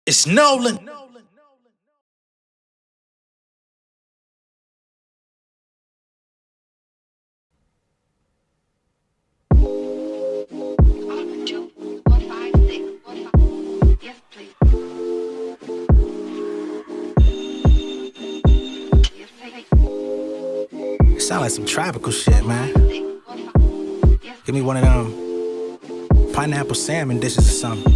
It's Nolan. It sound like some tropical shit, man. Give me one of them pineapple salmon dishes or something.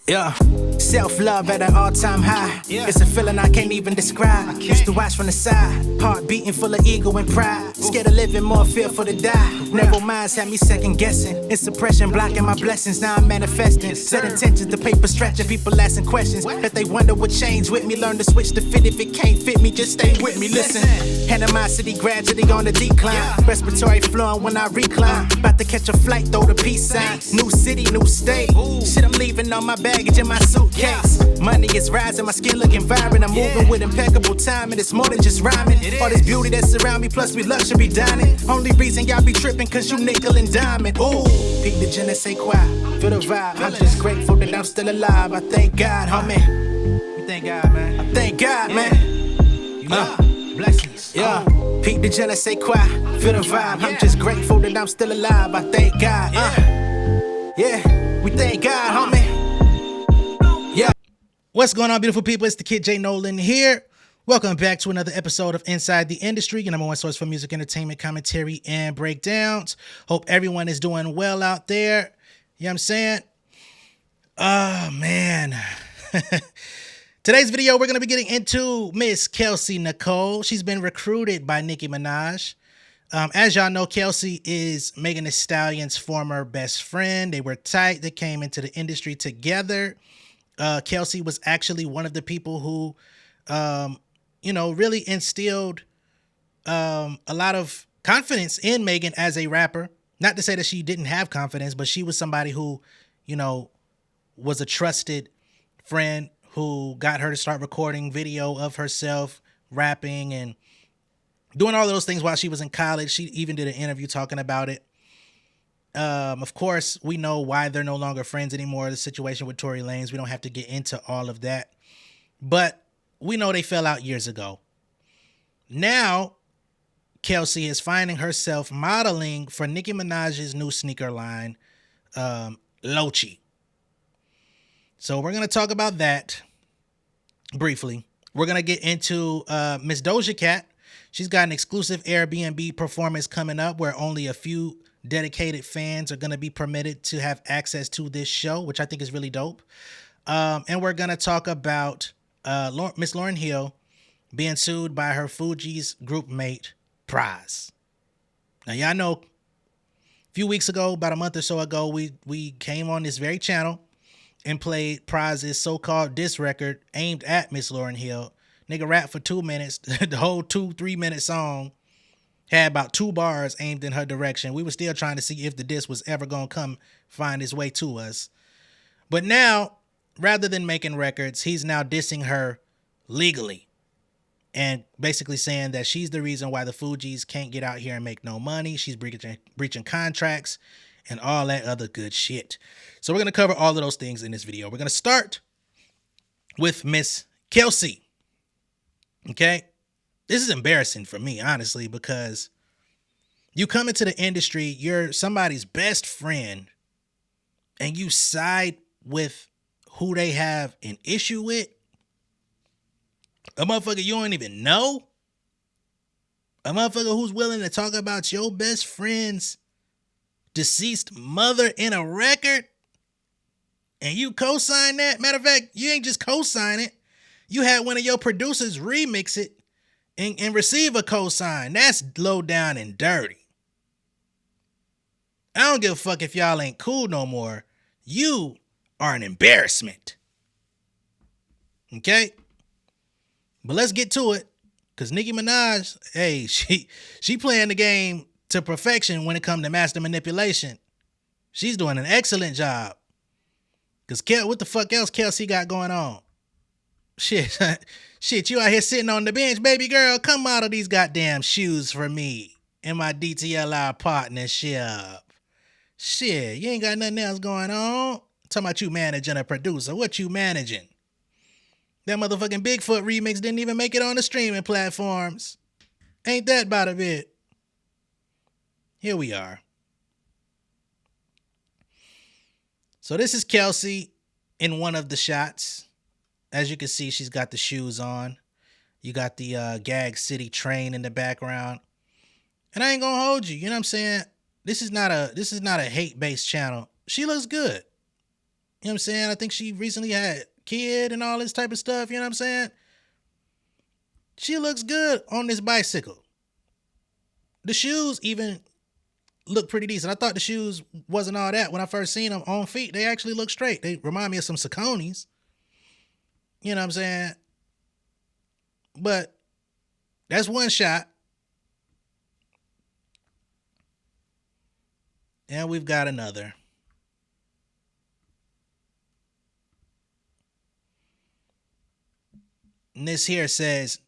Yeah, self-love at an all-time high. It's a feeling I can't even describe. Used to watch from the side, heart beating full of ego and pride. Scared of living, more fearful to die. Never minds had me second guessing. It's suppression blocking my blessings. Now I'm manifesting. Set intentions, the paper stretching. People asking questions that they wonder what changed with me. Learn to switch to fit. If it can't fit me, just stay with me. Listen, animosity gradually on the decline. Respiratory flowing when I recline. About to catch a flight, throw the peace sign. New city, new state. Shit, I'm leaving on my baggage in my suitcase. Money is rising, my skin looking vibrant. I'm moving with impeccable timing. It's more than just rhyming. All this beauty that's around me, plus we luxury dining. Only reason y'all be tripping, cause you nickel and diamond. Ooh, peak the je ne sais quoi. Feel the vibe. I'm just grateful that I'm still alive. I thank God, homie. You thank God, man. I thank God, man. Blessings. Yeah. Peak the je ne sais quoi. Feel the vibe. I'm just grateful that I'm still alive. I thank God. Yeah, we thank God, homie. Yeah. What's going on, beautiful people? It's the kid J Nolan here. Welcome back to another episode of Inside the Industry, your number one source for music, entertainment, commentary, and breakdowns. Hope everyone is doing well out there. You know what I'm saying? Oh, man. Today's video, we're going to be getting into Miss Kelsey Nicole. She's been recruited by Nicki Minaj. As y'all know, Kelsey is Megan Thee Stallion's former best friend. They were tight. They came into the industry together. Kelsey was actually one of the people who, really instilled a lot of confidence in Megan as a rapper. Not to say that she didn't have confidence, but she was somebody who, was a trusted friend who got her to start recording video of herself rapping and doing all those things while she was in college. She even did an interview talking about it. Of course, we know why they're no longer friends anymore. The situation with Tory Lanez, we don't have to get into all of that. But we know they fell out years ago. Now, Kelsey is finding herself modeling for Nicki Minaj's new sneaker line, Lochi. So we're going to talk about that briefly. We're going to get into Miss Doja Cat. She's got an exclusive AirBNB performance coming up where only a few dedicated fans are going to be permitted to have access to this show, which I think is really dope. And we're going to talk about Miss Lauryn Hill being sued by her Fugees group mate, Pras. Now, y'all know a few weeks ago, about a month or so ago, we came on this very channel and played Pras' so-called diss record aimed at Miss Lauryn Hill. Nigga rapped for 2 minutes. The whole 2-3 minute song had about 2 bars aimed in her direction. We were still trying to see if the diss was ever going to come find its way to us. But now, rather than making records, he's now dissing her legally and basically saying that she's the reason why the Fugees can't get out here and make no money. She's breaching contracts and all that other good shit. So we're going to cover all of those things in this video. We're going to start with Miss Kelsey. Okay? This is embarrassing for me, honestly, because you come into the industry, you're somebody's best friend, and you side with who they have an issue with. A motherfucker you don't even know. A motherfucker who's willing to talk about your best friend's deceased mother in a record, and you co-sign that. Matter of fact, you ain't just co-sign it. You had one of your producers remix it and receive a co-sign. That's low down and dirty. I don't give a fuck if y'all ain't cool no more. You are an embarrassment. Okay? But let's get to it. Because Nicki Minaj, hey, she playing the game to perfection when it comes to master manipulation. She's doing an excellent job. Because what the fuck else Kelsey got going on? Shit, you out here sitting on the bench, baby girl. Come model these goddamn shoes for me in my DTLR partnership. Shit, you ain't got nothing else going on. Talking about you managing a producer. What you managing? That motherfucking Bigfoot remix didn't even make it on the streaming platforms. Ain't that about a bit? Here we are. So this is Kelsey in one of the shots. As you can see, she's got the shoes on. You got the Gag City train in the background. And I ain't gonna hold you. You know what I'm saying? This is not a hate-based channel. She looks good. You know what I'm saying? I think she recently had a kid and all this type of stuff. You know what I'm saying? She looks good on this bicycle. The shoes even look pretty decent. I thought the shoes wasn't all that when I first seen them on feet. They actually look straight. They remind me of some Sauconys. You know what I'm saying? But that's one shot. And we've got another. And this here says,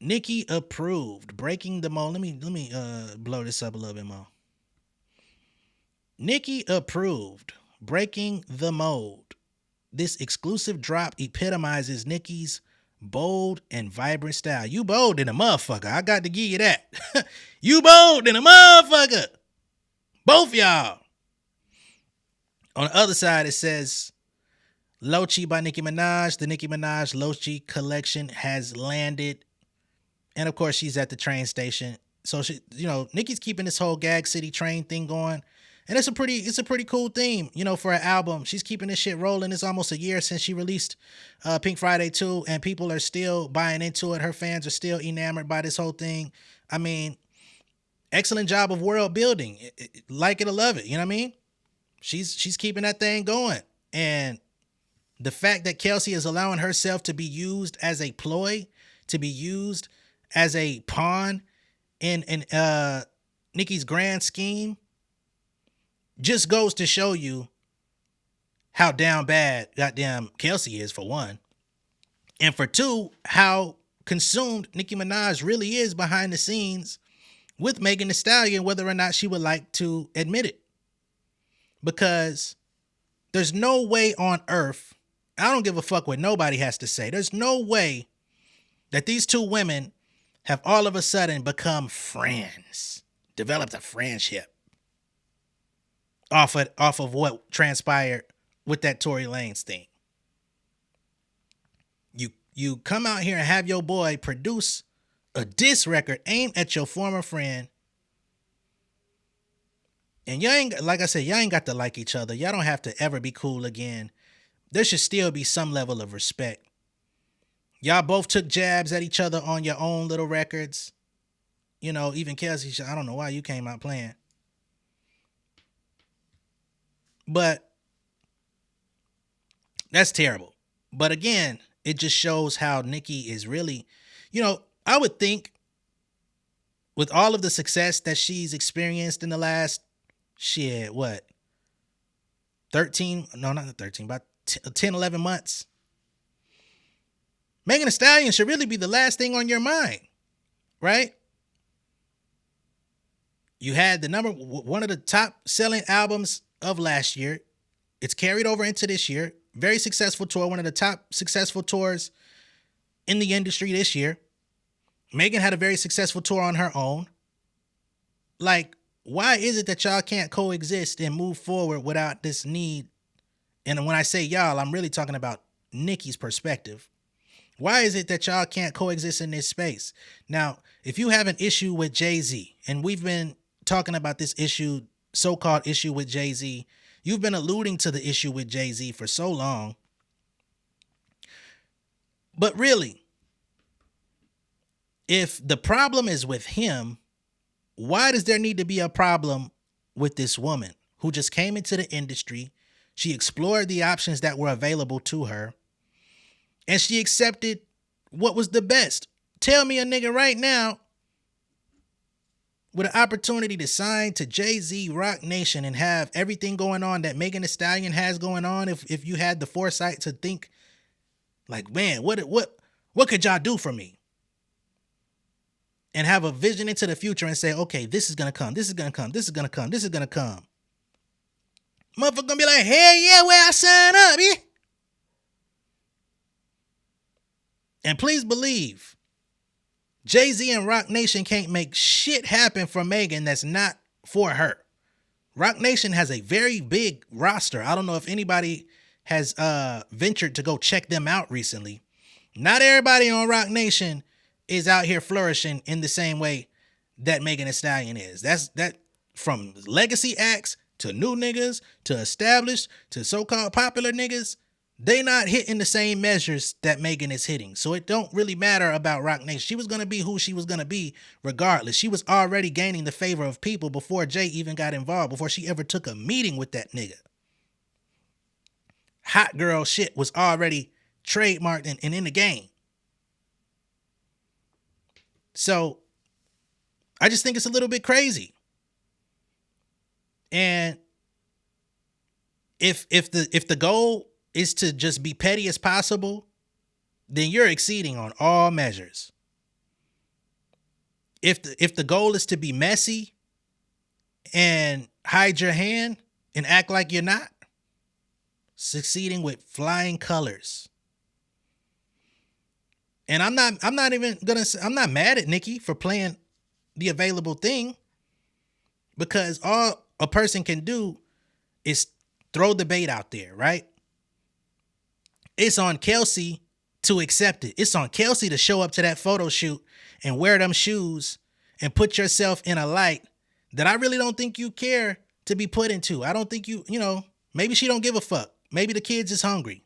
Nicki approved, breaking the mold. Let me blow this up a little bit more. Nicki approved, breaking the mold. This exclusive drop epitomizes Nicki's bold and vibrant style. You bold in a motherfucker. I got to give you that. You bold in a motherfucker. Both y'all. On the other side, it says, Lochi by Nicki Minaj. The Nicki Minaj Lochi collection has landed. And of course, she's at the train station. So she, Nicki's keeping this whole Gag City train thing going. And it's a pretty cool theme, for an album. She's keeping this shit rolling. It's almost a year since she released Pink Friday 2, and people are still buying into it. Her fans are still enamored by this whole thing. I mean, excellent job of world building. Like it or love it, you know what I mean? She's keeping that thing going. And the fact that Kelsey is allowing herself to be used as a ploy, to be used as a pawn in Nicki's grand scheme, just goes to show you how down bad goddamn Kelsey is, for one. And for two, how consumed Nicki Minaj really is behind the scenes with Megan Thee Stallion, whether or not she would like to admit it. Because there's no way on earth, I don't give a fuck what nobody has to say, there's no way that these two women have all of a sudden become friends, developed a friendship off of what transpired with that Tory Lanez thing. You come out here and have your boy produce a diss record aimed at your former friend, and y'all ain't, like I said, y'all ain't got to like each other. Y'all don't have to ever be cool again. There should still be some level of respect. Y'all both took jabs at each other on your own little records. Even Kelsey, I don't know why you came out playing. But that's terrible. But again, it just shows how Nicki is really, I would think with all of the success that she's experienced in the last, 13, no, not 13, about 10, 11 months. Megan Thee Stallion should really be the last thing on your mind, right? You had one of the top selling albums of last year. It's carried over into this year. Very successful tour, one of the top successful tours in the industry this year. Megan had a very successful tour on her own. Like, why is it that y'all can't coexist and move forward without this need? And when I say y'all, I'm really talking about Nicki's perspective. Why is it that y'all can't coexist in this space? Now, if you have an issue with Jay-Z, and we've been talking about this issue, so-called issue with Jay-Z, you've been alluding to the issue with Jay-Z for so long. But really, if the problem is with him, why does there need to be a problem with this woman who just came into the industry? She explored the options that were available to her, and she accepted what was the best. Tell me a nigga right now with an opportunity to sign to Jay-Z, Rock Nation, and have everything going on that Megan Thee Stallion has going on, if you had the foresight to think, like, man, what could y'all do for me? And have a vision into the future and say, okay, this is going to come, this is going to come, this is going to come, this is going to come. Motherfucker gonna be like, hell yeah, where I sign up, yeah. And please believe, Jay-Z and Roc Nation can't make shit happen for Megan that's not for her. Roc Nation has a very big roster. I don't know if anybody has ventured to go check them out recently. Not everybody on Roc Nation is out here flourishing in the same way that Megan Thee Stallion is. That from legacy acts to new niggas to established to so-called popular niggas. They not hitting the same measures that Megan is hitting. So it don't really matter about Roc Nation. She was going to be who she was going to be regardless. She was already gaining the favor of people before Jay even got involved, before she ever took a meeting with that nigga. Hot girl shit was already trademarked and in the game. So I just think it's a little bit crazy. And if the goal is to just be petty as possible, then you're exceeding on all measures. If the goal is to be messy and hide your hand and act like you're not, succeeding with flying colors. And I'm not mad at Nicki for playing the available thing, because all a person can do is throw the bait out there, right? It's on Kelsey to accept it. It's on Kelsey to show up to that photo shoot and wear them shoes and put yourself in a light that I really don't think you care to be put into. I don't think you know, maybe she don't give a fuck. Maybe the kid's is hungry.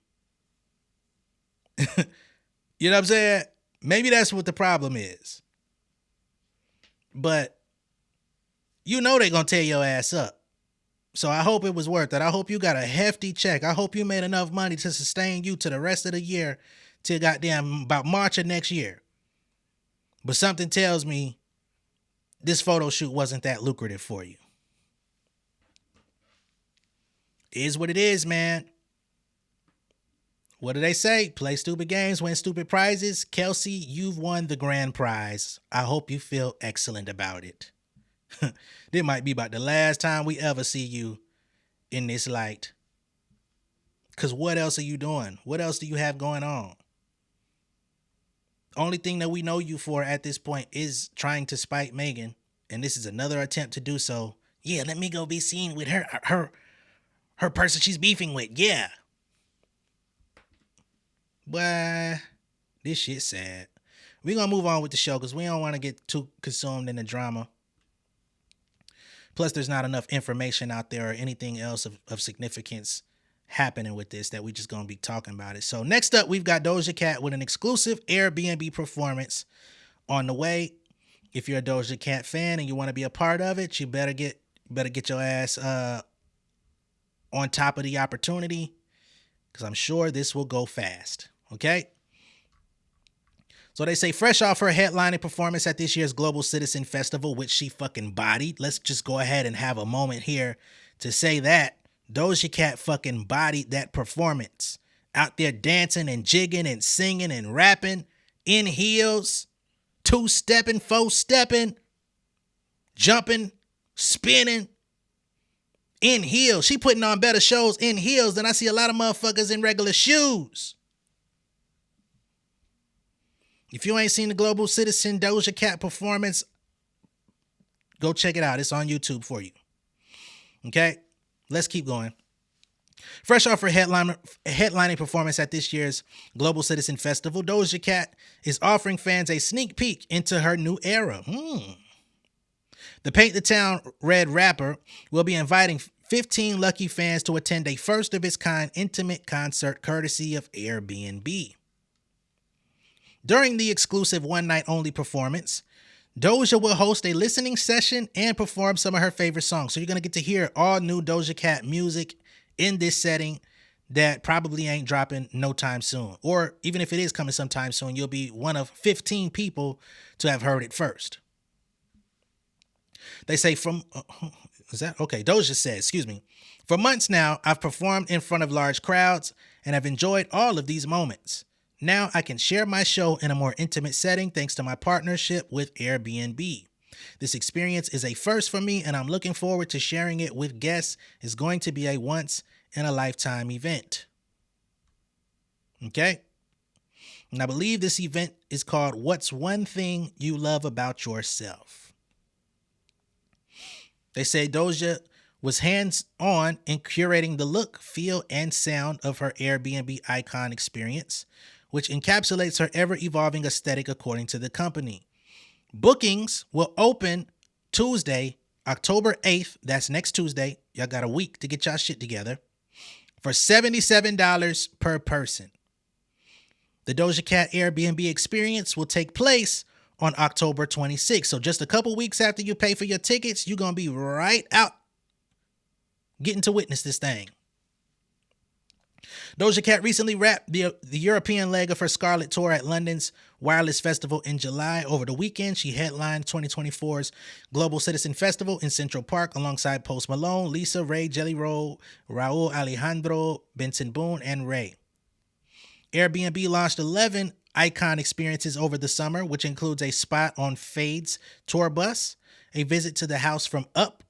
You know what I'm saying? Maybe that's what the problem is. But you know they're going to tear your ass up. So I hope it was worth it. I hope you got a hefty check. I hope you made enough money to sustain you to the rest of the year till goddamn about March of next year. But something tells me this photo shoot wasn't that lucrative for you. It is what it is, man. What do they say? Play stupid games, win stupid prizes. Kelsey, you've won the grand prize. I hope you feel excellent about it. This might be about the last time we ever see you in this light. Because what else are you doing? What else do you have going on? Only thing that we know you for at this point is trying to spite Megan. And this is another attempt to do so. Yeah, let me go be seen with her person she's beefing with. Yeah. But this shit's sad. We're going to move on with the show because we don't want to get too consumed in the drama. Plus, there's not enough information out there or anything else of significance happening with this that we just going to be talking about it. So next up, we've got Doja Cat with an exclusive AirBNB performance on the way. If you're a Doja Cat fan and you want to be a part of it, you better get your ass on top of the opportunity, because I'm sure this will go fast. Okay? So they say, fresh off her headlining performance at this year's Global Citizen Festival, which she fucking bodied. Let's just go ahead and have a moment here to say that Doja Cat fucking bodied that performance. Out there dancing and jigging and singing and rapping in heels, 2-stepping, 4-stepping, jumping, spinning in heels. She putting on better shows in heels than I see a lot of motherfuckers in regular shoes. If you ain't seen the Global Citizen Doja Cat performance, go check it out. It's on YouTube for you. Okay? Let's keep going. Fresh off her headlining performance at this year's Global Citizen Festival, Doja Cat is offering fans a sneak peek into her new era. The Paint the Town Red rapper will be inviting 15 lucky fans to attend a first-of-its-kind intimate concert courtesy of AirBNB. During the exclusive one-night-only performance, Doja will host a listening session and perform some of her favorite songs. So you're going to get to hear all new Doja Cat music in this setting that probably ain't dropping no time soon. Or even if it is coming sometime soon, you'll be one of 15 people to have heard it first. They say Doja says, for months now, I've performed in front of large crowds and have enjoyed all of these moments. Now I can share my show in a more intimate setting thanks to my partnership with AirBNB. This experience is a first for me, and I'm looking forward to sharing it with guests. It's going to be a once in a lifetime event. Okay? And I believe this event is called What's One Thing You Love About Yourself? They say Doja was hands-on in curating the look, feel, and sound of her Airbnb icon experience, which encapsulates her ever-evolving aesthetic according to the company. Bookings will open Tuesday, October 8th. That's next Tuesday. Y'all got a week to get y'all shit together. For $77 per person. The Doja Cat Airbnb experience will take place on October 26th. So just a couple weeks after you pay for your tickets, you're going to be right out getting to witness this thing. Doja Cat recently wrapped the European leg of her Scarlet Tour at London's Wireless Festival in July. Over the weekend, she headlined 2024's Global Citizen Festival in Central Park alongside Post Malone, Lisa, Ray, Jelly Roll, Raul Alejandro, Benson Boone, and Ray. Airbnb launched 11 icon experiences over the summer, which includes a spot on Fade's tour bus, a visit to the house from Up,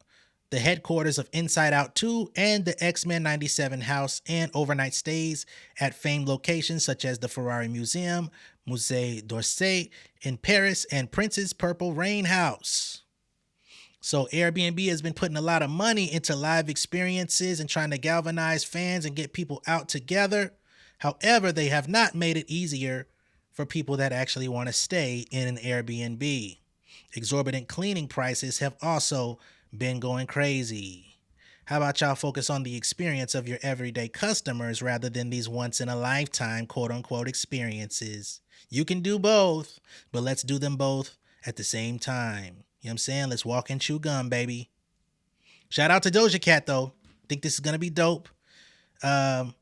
the headquarters of Inside Out 2, and the X-Men 97 house, and overnight stays at famed locations such as the Ferrari Museum, Musée d'Orsay in Paris, and Prince's Purple Rain house. So Airbnb has been putting a lot of money into live experiences and trying to galvanize fans and get people out together. However, they have not made it easier for people that actually want to stay in an Airbnb. Exorbitant cleaning prices have also been going crazy. How about y'all focus on the experience of your everyday customers rather than these once-in-a-lifetime quote-unquote experiences? You can do both, but let's do them both at the same time. You know what I'm saying? Let's walk and chew gum, baby. Shout out to Doja Cat, though. I think this is going to be dope. I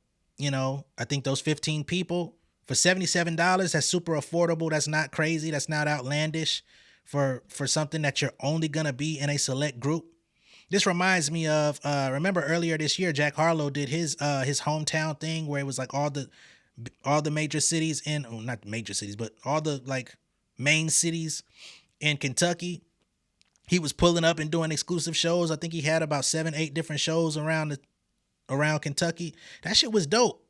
think those 15 people for $77, that's super affordable. That's not crazy. That's not outlandish for something that you're only going to be in a select group. This reminds me of, remember earlier this year, Jack Harlow did his hometown thing where it was like all the major cities not major cities, but all the like main cities in Kentucky. He was pulling up and doing exclusive shows. I think he had about 7-8 different shows around Kentucky. That shit was dope.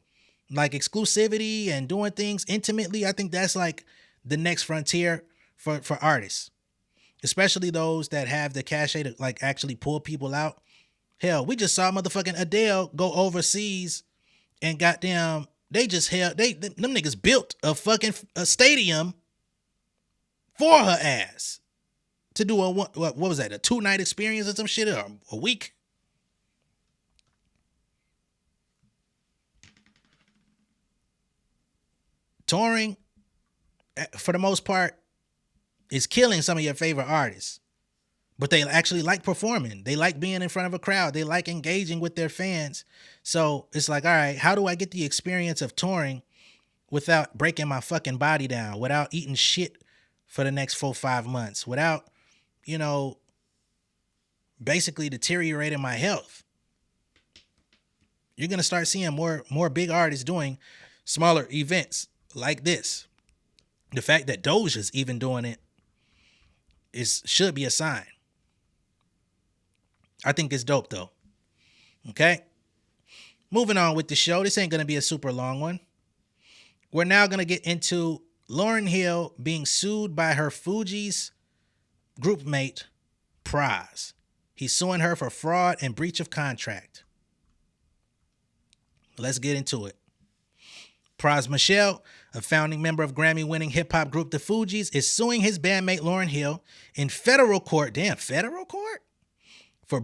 Like exclusivity and doing things intimately. I think that's like the next frontier for artists, especially those that have the cachet to like actually pull people out. Hell, we just saw motherfucking Adele go overseas and goddamn, them niggas built a stadium for her ass to do what was that, a 2-night experience or some shit, or a week? Touring, for the most part, is killing some of your favorite artists. But they actually like performing. They like being in front of a crowd. They like engaging with their fans. So it's like, all right, how do I get the experience of touring without breaking my fucking body down, without eating shit for the next 4-5 months, without, basically deteriorating my health? You're going to start seeing more big artists doing smaller events like this. The fact that Doja's even doing it should be a sign. I think it's dope though. Okay. Moving on with the show. This ain't going to be a super long one. We're now going to get into Lauryn Hill being sued by her Fugees group mate, Pras. He's suing her for fraud and breach of contract. Let's get into it. Pras Michelle, a founding member of Grammy-winning hip-hop group The Fugees, is suing his bandmate Lauryn Hill in federal court. Damn, federal court? For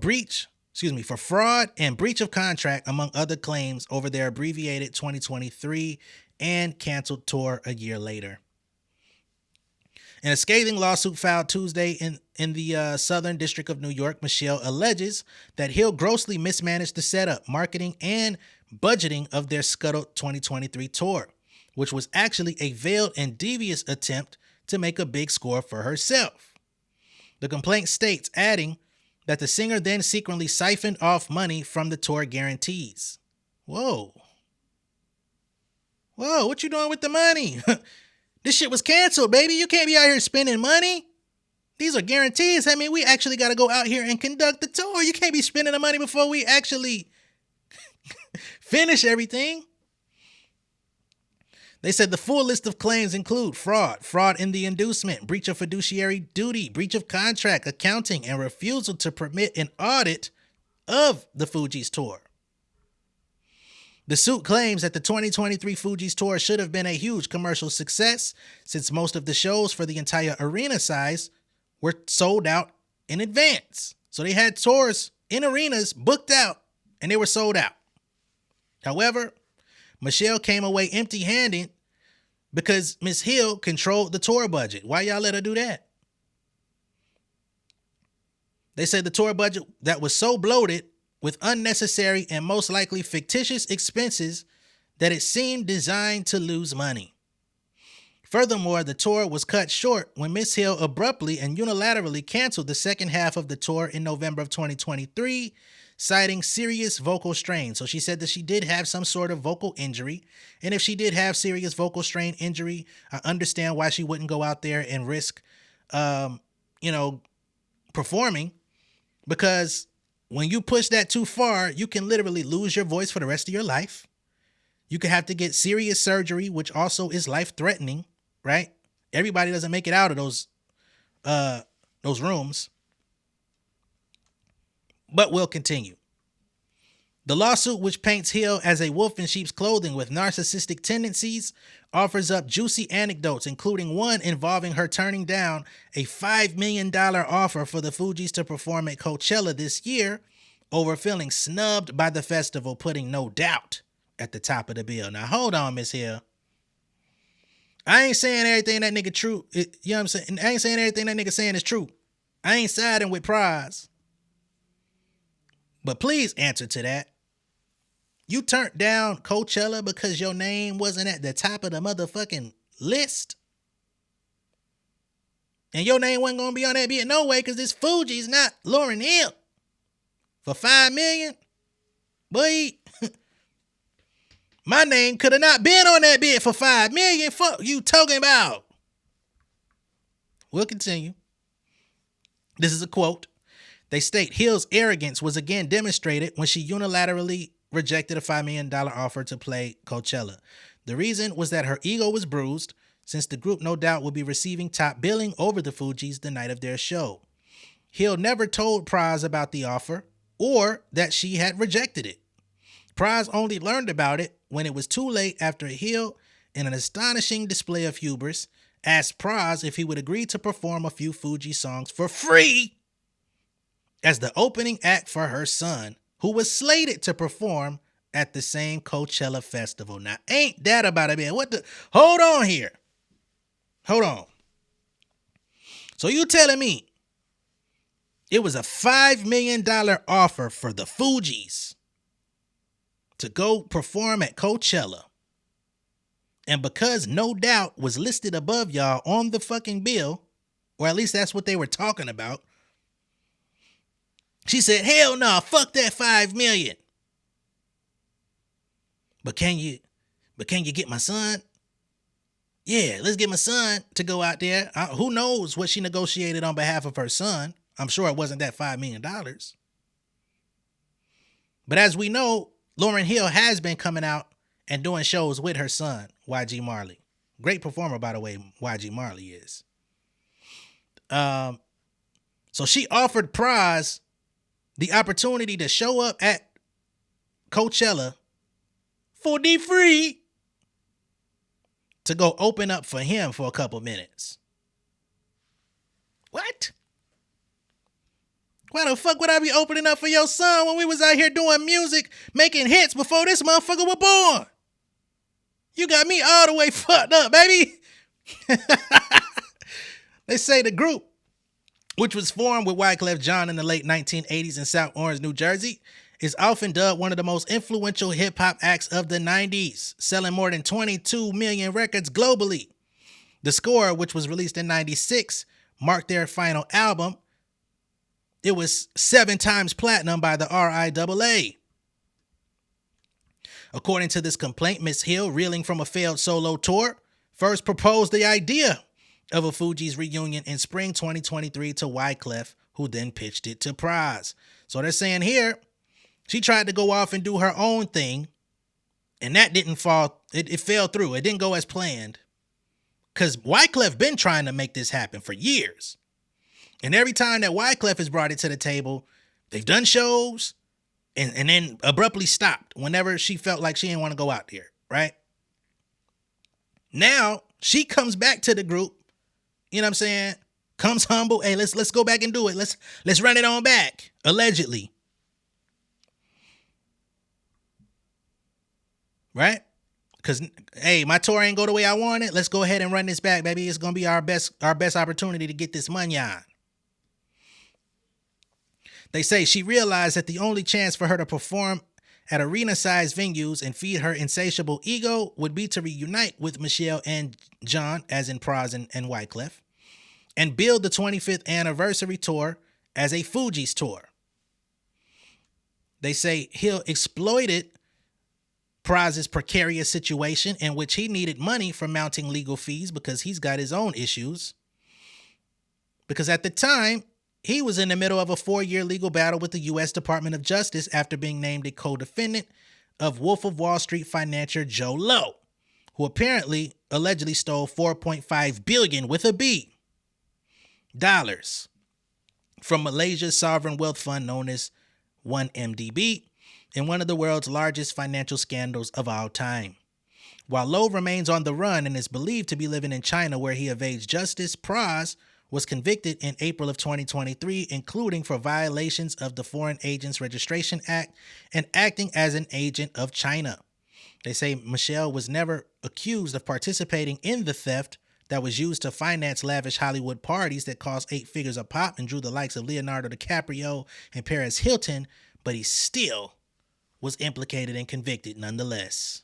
fraud and breach of contract, among other claims, over their abbreviated 2023 and canceled tour a year later. In a scathing lawsuit filed Tuesday in the Southern District of New York, Michelle alleges that Hill grossly mismanaged the setup, marketing, and budgeting of their scuttled 2023 tour, which was actually a veiled and devious attempt to make a big score for herself. The complaint states, adding that the singer then secretly siphoned off money from the tour guarantees. Whoa, what you doing with the money? This shit was canceled, baby. You can't be out here spending money. These are guarantees. I mean, we actually got to go out here and conduct the tour. You can't be spending the money before we actually finish everything. They said the full list of claims include fraud in the inducement, breach of fiduciary duty, breach of contract, accounting, and refusal to permit an audit of the Fugees tour. The suit claims that the 2023 Fugees tour should have been a huge commercial success since most of the shows for the entire arena size were sold out in advance. So they had tours in arenas booked out and they were sold out. However, Michelle came away empty-handed because Miss Hill controlled the tour budget. Why y'all let her do that? They said the tour budget that was so bloated with unnecessary and most likely fictitious expenses that it seemed designed to lose money. Furthermore, the tour was cut short when Miss Hill abruptly and unilaterally canceled the second half of the tour in November of 2023, citing serious vocal strain. So she said that she did have some sort of vocal injury. And if she did have serious vocal strain injury, I understand why she wouldn't go out there and risk, performing. Because when you push that too far, you can literally lose your voice for the rest of your life. You could have to get serious surgery, which also is life-threatening, right? Everybody doesn't make it out of those rooms. But we'll continue. The lawsuit, which paints Hill as a wolf in sheep's clothing with narcissistic tendencies, offers up juicy anecdotes, including one involving her turning down a $5 million offer for the Fugees to perform at Coachella this year over feeling snubbed by the festival, putting No Doubt at the top of the bill. Now, hold on, Miss Hill. I ain't saying everything that nigga true. You know what I'm saying? I ain't saying everything that nigga saying is true. I ain't siding with Prize. But please answer to that. You turned down Coachella because your name wasn't at the top of the motherfucking list? And your name wasn't going to be on that bit no way because this Fugees not Lauryn Hill. For $5 million? Boy, my name could have not been on that bid for $5 million. Fuck you talking about. We'll continue. This is a quote. They state Hill's arrogance was again demonstrated when she unilaterally rejected a $5 million offer to play Coachella. The reason was that her ego was bruised since the group No Doubt would be receiving top billing over the Fugees the night of their show. Hill never told Prize about the offer or that she had rejected it. Prize only learned about it when it was too late after Hill, in an astonishing display of hubris, asked Prize if he would agree to perform a few Fugees songs for free as the opening act for her son, who was slated to perform at the same Coachella festival. Now, ain't that about a bit? Hold on here. Hold on. So you telling me it was a $5 million offer for the Fugees to go perform at Coachella, and because No Doubt was listed above y'all on the fucking bill, or at least that's what they were talking about, she said, hell no, fuck that $5 million. But can you get my son? Yeah, let's get my son to go out there. Who knows what she negotiated on behalf of her son? I'm sure it wasn't that $5 million. But as we know, Lauryn Hill has been coming out and doing shows with her son, YG Marley. Great performer, by the way, YG Marley is. So she offered Prize the opportunity to show up at Coachella for the free to go open up for him for a couple minutes. What? Why the fuck would I be opening up for your son when we was out here doing music, making hits before this motherfucker was born? You got me all the way fucked up, baby. They say the group, which was formed with Wyclef Jean in the late 1980s in South Orange, New Jersey, is often dubbed one of the most influential hip-hop acts of the 90s, selling more than 22 million records globally. The Score, which was released in 96, marked their final album. It was 7 times platinum by the RIAA. According to this complaint, Miss Hill, reeling from a failed solo tour, first proposed the idea of a Fugees reunion in spring 2023 to Wyclef, who then pitched it to Pras. So they're saying here, she tried to go off and do her own thing, and that didn't fall. It fell through. It didn't go as planned. Because Wyclef been trying to make this happen for years. And every time that Wyclef has brought it to the table, they've done shows and then abruptly stopped whenever she felt like she didn't want to go out there, right? Now, she comes back to the group, you know what I'm saying? Comes humble. Hey, let's go back and do it. Let's run it on back, allegedly. Right? Because, hey, my tour ain't go the way I want it. Let's go ahead and run this back, baby. It's going to be our best opportunity to get this money on. They say she realized that the only chance for her to perform at arena-sized venues and feed her insatiable ego would be to reunite with Michelle and John, as in Pras and Wyclef, and build the 25th anniversary tour as a Fugees tour. They say Hill exploited Pras's precarious situation in which he needed money for mounting legal fees because he's got his own issues. Because at the time, he was in the middle of a 4-year legal battle with the U.S. Department of Justice after being named a co-defendant of Wolf of Wall Street financier Joe Lowe, who allegedly stole $4.5 billion with a B dollars from Malaysia's sovereign wealth fund known as World Emcee, in one of the world's largest financial scandals of all time. While Lowe remains on the run and is believed to be living in China where he evades justice, Pras was convicted in April of 2023, including for violations of the Foreign Agents Registration Act and acting as an agent of China. They say Michelle was never accused of participating in the theft that was used to finance lavish Hollywood parties that cost 8 figures a pop and drew the likes of Leonardo DiCaprio and Paris Hilton, but he still was implicated and convicted nonetheless.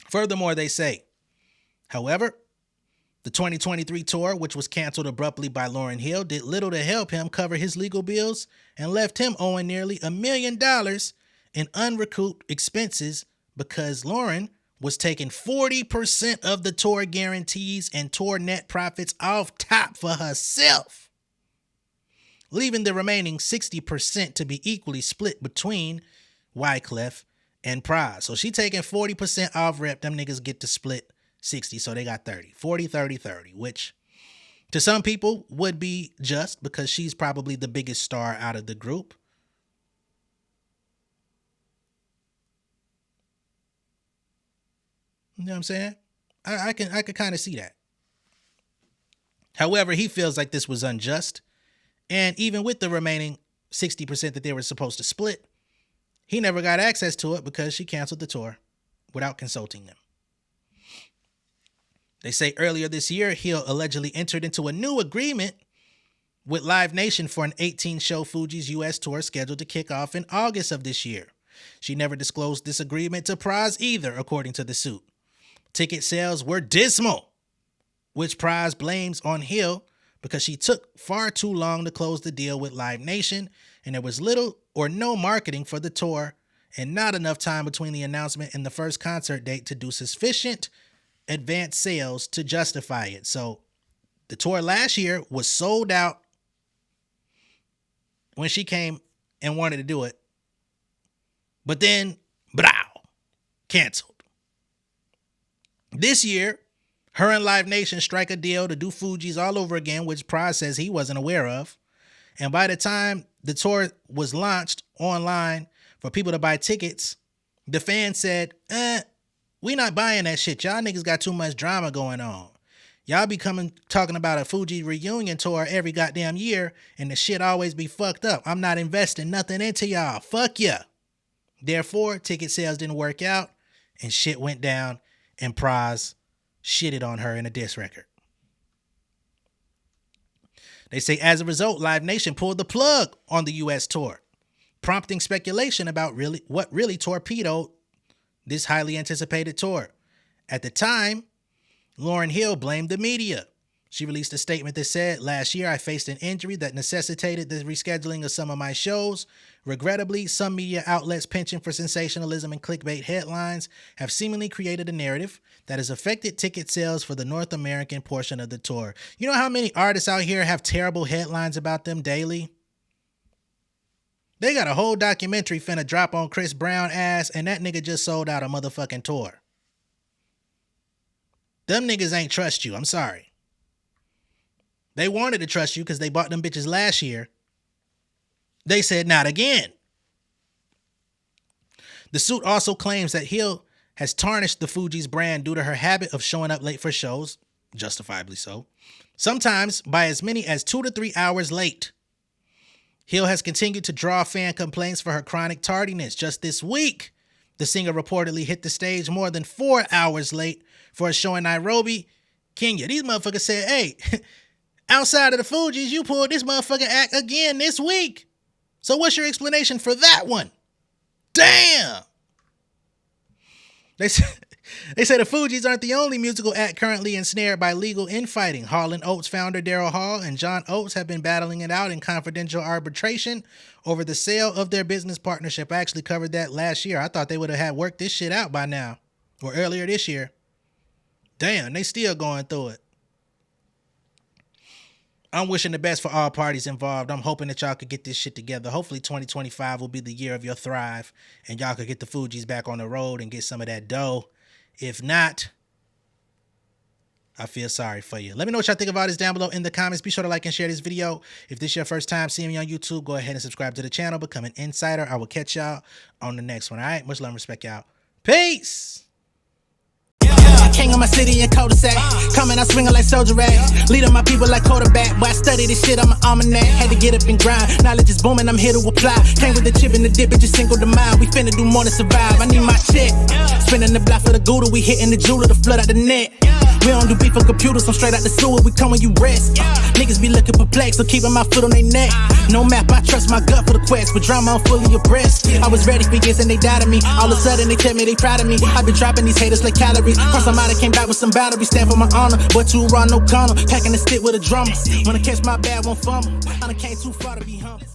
Furthermore, they say, however, the 2023 tour, which was canceled abruptly by Lauryn Hill, did little to help him cover his legal bills and left him owing nearly $1 million in unrecouped expenses because Lauryn was taking 40% of the tour guarantees and tour net profits off top for herself, leaving the remaining 60% to be equally split between Wyclef and Pras. So she taking 40% off rep. Them niggas get to split 60, so they got 30. 40, 30, 30, which to some people would be just because she's probably the biggest star out of the group. You know what I'm saying? I can kind of see that. However, he feels like this was unjust. And even with the remaining 60% that they were supposed to split, he never got access to it because she canceled the tour without consulting them. They say earlier this year, Hill allegedly entered into a new agreement with Live Nation for an 18-show Fugees U.S. tour scheduled to kick off in August of this year. She never disclosed this agreement to Pras either, according to the suit. Ticket sales were dismal, which Pras blames on Hill because she took far too long to close the deal with Live Nation, and there was little or no marketing for the tour and not enough time between the announcement and the first concert date to do sufficient advanced sales to justify it. So the tour last year was sold out when she came and wanted to do it, but then, canceled. This year, her and Live Nation strike a deal to do Fugees all over again, which Pras says he wasn't aware of. And by the time the tour was launched online for people to buy tickets, the fans said, we not buying that shit. Y'all niggas got too much drama going on. Y'all be talking about a Fugees reunion tour every goddamn year, and the shit always be fucked up. I'm not investing nothing into y'all. Fuck ya. Therefore, ticket sales didn't work out, and shit went down, and Pras shitted on her in a diss record. They say as a result, Live Nation pulled the plug on the U.S. tour, prompting speculation about what really torpedoed this highly anticipated tour. At the time, Lauryn Hill blamed the media, She released a statement that said, "Last year I faced an injury that necessitated the rescheduling of some of my shows. Regrettably, some media outlets penchant for sensationalism and clickbait headlines have seemingly created a narrative that has affected ticket sales for the North American portion of the tour." You know how many artists out here have terrible headlines about them daily? They got a whole documentary finna drop on Chris Brown ass, and that nigga just sold out a motherfucking tour. Them niggas ain't trust you. I'm sorry. They wanted to trust you because they bought them bitches last year. They said not again. The suit also claims that Hill has tarnished the Fugees brand due to her habit of showing up late for shows, justifiably so, sometimes by as many as 2 to 3 hours late. Hill has continued to draw fan complaints for her chronic tardiness. Just this week, the singer reportedly hit the stage more than 4 hours late for a show in Nairobi, Kenya. These motherfuckers said, "Hey, outside of the Fugees, you pulled this motherfucking act again this week. So what's your explanation for that one?" Damn! They say the Fugees aren't the only musical act currently ensnared by legal infighting. Hall & Oates founder Daryl Hall and John Oates have been battling it out in confidential arbitration over the sale of their business partnership. I actually covered that last year. I thought they would have had worked this shit out by now, or earlier this year. Damn, they still going through it. I'm wishing the best for all parties involved. I'm hoping that y'all could get this shit together. Hopefully 2025 will be the year of your thrive and y'all could get the Fugees back on the road and get some of that dough. If not, I feel sorry for you. Let me know what y'all think of all this down below in the comments. Be sure to like and share this video. If this is your first time seeing me on YouTube, go ahead and subscribe to the channel. Become an insider. I will catch y'all on the next one. All right? Much love and respect, y'all. Peace! King of my city and cul-de-sac. Coming out swinging like soldier rags. Leading my people like quarterback. Boy, I study this shit, I'm an almanac. Had to get up and grind. Knowledge is booming, I'm here to apply. Came with the chip and the dip, it just single the mind. We finna do more than survive. I need my check. Spinning the block for the Gouda. We hitting the jeweler to flood out the net. We don't do beef on computers, I'm straight out the sewer. We come when you rest. Niggas be looking perplexed, so keeping my foot on their neck. No map, I trust my gut for the quest. But drama, I'm fully abreast. I was ready for years and they doubted me. All of a sudden they tell me they proud of me. I been dropping these haters like calories. Cross them out, I came back with some boundaries. Stand for my honor, but too raw, no corner. Packing the stick with a drummer. Wanna catch my bad, won't fumble. I done came too far to be humble.